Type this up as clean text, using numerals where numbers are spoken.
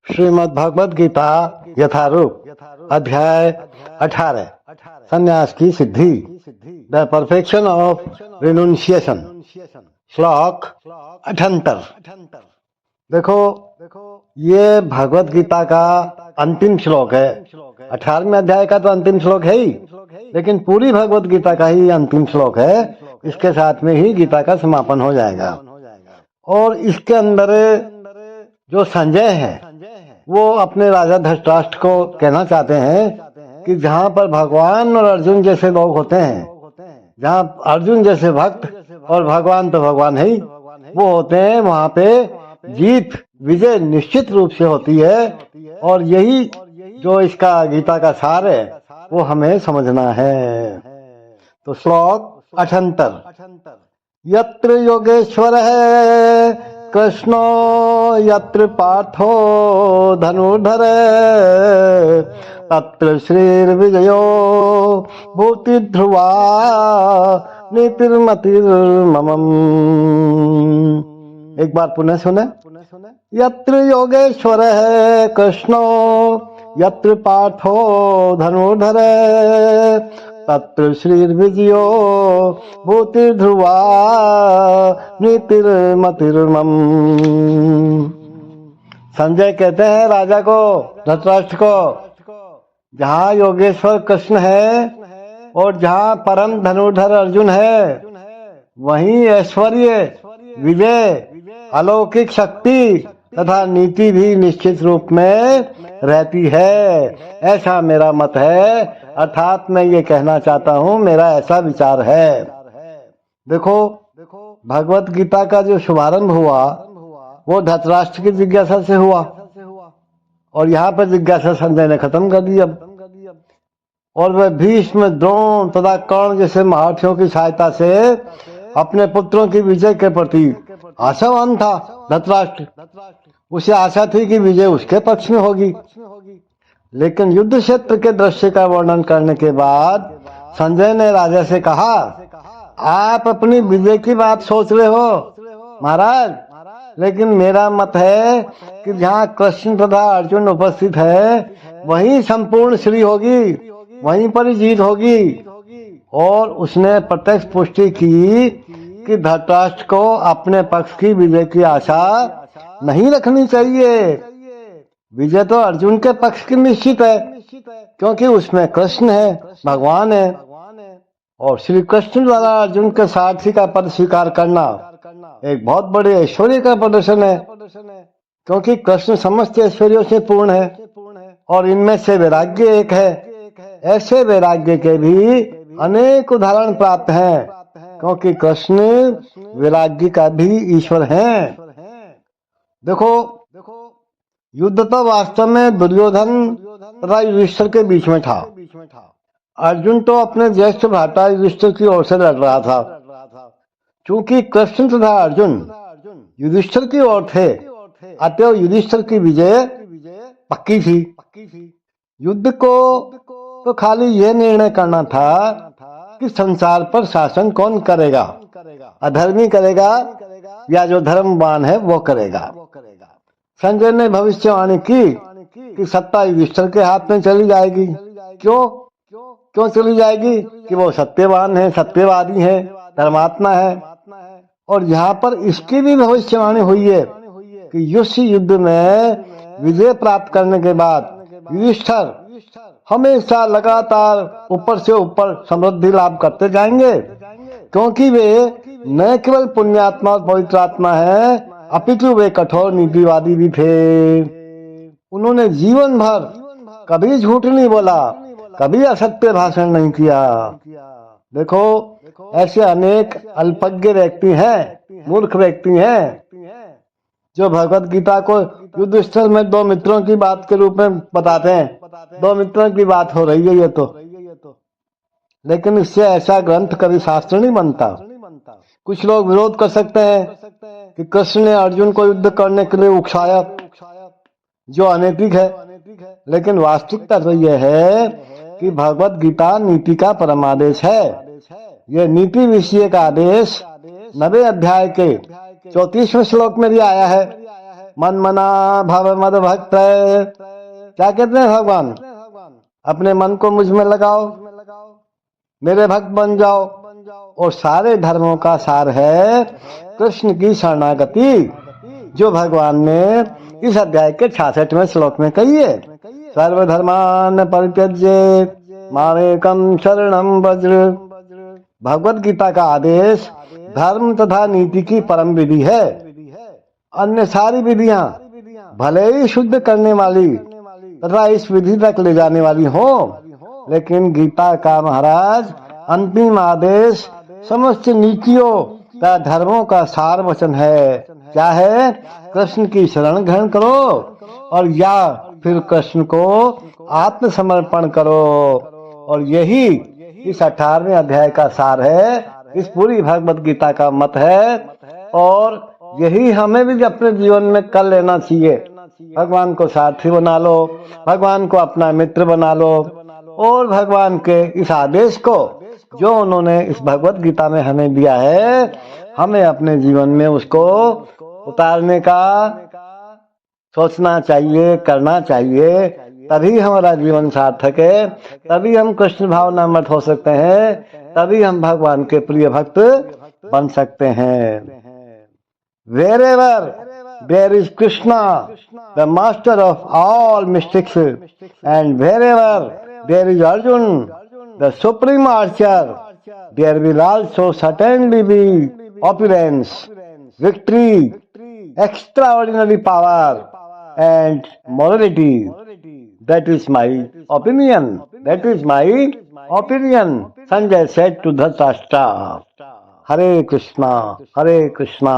श्रीमद् भगवद गीता यथारूप अध्याय 18 संन्यास की सिद्धि द परफेक्शन ऑफ रिनुंसिएशन श्लोक 78। देखो ये भगवद गीता का अंतिम श्लोक है। 18वें अध्याय का तो अंतिम श्लोक है ही, लेकिन पूरी भगवद गीता का ही अंतिम श्लोक है। इसके साथ में ही गीता का समापन हो जाएगा। और इसके अंदर जो संजय है वो अपने राजा धृतराष्ट्र को कहना चाहते हैं कि जहाँ पर भगवान और अर्जुन जैसे लोग होते हैं, जहाँ अर्जुन जैसे भक्त और भगवान तो भगवान है ही वो होते हैं, वहाँ पे जीत विजय निश्चित रूप से होती है। और यही जो इसका गीता का सार है वो हमें समझना है। तो श्लोक 78। यत्र योगेश्वर है कृष्णो यत्र पार्थो धनुर्धर तत्र श्रीर्विजयो भूति ध्रुवा नीतिर्मतिर्ममम्। एक बार पुनः सुने। यत्र योगेश्वर है कृष्णो यत्र पार्थो धनुर्धर तत्र श्रीर्विजयो भूतिर्ध्रुवा नीतिर्मतिर्मम्। संजय कहते हैं राजा को, धृतराष्ट्र को, जहाँ योगेश्वर कृष्ण है और जहाँ परम धनुर्धर अर्जुन है वहीं ऐश्वर्य विजय अलौकिक शक्ति तथा नीति भी निश्चित रूप में रहती है। ऐसा मेरा मत है, अर्थात मैं ये कहना चाहता हूँ, मेरा ऐसा विचार है। देखो भगवत गीता का जो शुभारंभ हुआ वो धृतराष्ट्र की जिज्ञासा से हुआ और यहाँ पर जिज्ञासा संजय ने खत्म कर दी। अब और वह भीष्म द्रोण तथा कर्ण जैसे महारथियों की सहायता से अपने पुत्रों की विजय के प्रति आशावान था। धृतराष्ट्र उसे आशा थी कि विजय उसके पक्ष में होगी, लेकिन युद्ध क्षेत्र के दृश्य का वर्णन करने के बाद संजय ने राजा से कहा, आप अपनी विजय की बात सोच रहे हो महाराज, लेकिन मेरा मत है कि जहाँ कृष्ण तथा अर्जुन उपस्थित है वहीं संपूर्ण श्री होगी, वहीं पर ही जीत होगी। और उसने प्रत्यक्ष पुष्टि की कि धृतराष्ट्र को अपने पक्ष की विजय की आशा नहीं रखनी चाहिए। विजय तो अर्जुन के पक्ष की निश्चित है, क्योंकि उसमें कृष्ण है, भगवान है, और श्री कृष्ण द्वारा अर्जुन के सारथी का पद स्वीकार करना एक बहुत बड़े ऐश्वर्य का प्रदर्शन है, क्योंकि कृष्ण समस्त ऐश्वर्यों से पूर्ण है और इनमें से वैराग्य एक है। ऐसे वैराग्य के भी अनेक उदाहरण प्राप्त हैं, क्योंकि कृष्ण वैराग्य का भी ईश्वर हैं। देखो युद्ध तो वास्तव में दुर्योधन तथा युधिष्ठिर के बीच में था। अर्जुन तो अपने ज्येष्ठ भ्राता युधिष्ठिर की ओर से लड़ रहा था। चूंकि कृष्ण तथा अर्जुन युधिष्ठिर की ओर थे, अतएव युधिष्ठिर की विजय पक्की थी। युद्ध को तो खाली यह निर्णय करना था कि संसार पर शासन कौन करेगा, अधर्मी करेगा या जो धर्मवान है वो करेगा। संजय ने भविष्यवाणी की कि सत्ता युधिष्ठिर के हाथ में चली जाएगी। क्यों चली जाएगी? कि वो सत्यवान है, सत्यवादी है, धर्मात्मा है। और यहाँ पर इसकी भी भविष्यवाणी हुई है कि युद्ध में विजय प्राप्त करने के बाद युधिष्ठिर हमेशा लगातार ऊपर से ऊपर समृद्धि लाभ करते जाएंगे, क्योंकि वे न केवल पुण्यात्मा और पवित्र आत्मा है, अपितु वे कठोर नीतिवादी भी थे। उन्होंने जीवन भर कभी झूठ नहीं बोला, कभी असत्य भाषण नहीं किया। देखो ऐसे अनेक अल्पज्ञ व्यक्ति हैं, मूर्ख व्यक्ति हैं, जो भगवत गीता को युद्ध स्थल में दो मित्रों की बात के रूप में बताते हैं। दो मित्रों की बात हो रही है ये तो, लेकिन इससे ऐसा ग्रंथ कभी शास्त्र नहीं बनता। कुछ लोग विरोध कर सकते हैं कि कृष्ण ने अर्जुन को युद्ध करने के लिए उकसाया, जो अनैतिक है, लेकिन वास्तविकता तो यह है कि भगवत गीता नीति का परमादेश है। यह नीति विषय का आदेश 90 अध्याय के 34वें श्लोक में भी आया है। मन मना भव मद भक्त। क्या कहते हैं भगवान? अपने मन को मुझ में लगाओ, मेरे भक्त बन जाओ। और सारे धर्मों का सार है कृष्ण की शरणागति, जो भगवान ने इस अध्याय के 66वें श्लोक में कही है। सर्वधर्मान परित्यज्य मामेकं शरणं व्रज। भगवत गीता का आदेश धर्म तथा नीति की परम विधि है। अन्य सारी विधियां भले ही शुद्ध करने वाली तथा इस विधि तक ले जाने वाली हो, लेकिन गीता का महाराज अंतिम आदेश समस्त नीतियों का धर्मों का सार वचन है। क्या है? कृष्ण की शरण ग्रहण करो और या फिर कृष्ण को आत्मसमर्पण करो। और यही इस 18वें अध्याय का सार है, इस पूरी भगवत गीता का मत है। और यही हमें भी अपने जीवन में कर लेना चाहिए। भगवान को साथी बना लो, भगवान को अपना मित्र बना लो, और भगवान के इस आदेश को जो उन्होंने इस भगवत गीता में हमें दिया है, हमें अपने जीवन में उसको उतारने का सोचना चाहिए, करना चाहिए। तभी हमारा जीवन सार्थक है, तभी हम कृष्ण भावनामृत हो सकते हैं, तभी हम भगवान के प्रिय भक्त बन सकते हैं। Wherever there is Krishna, the master of all mystics, and wherever there is Arjun, the supreme archer, there will also certainly be opulence, victory, extraordinary power, and morality. That is my opinion. That is my opinion. Sanjay said to Dhritarashtra. Hare Krishna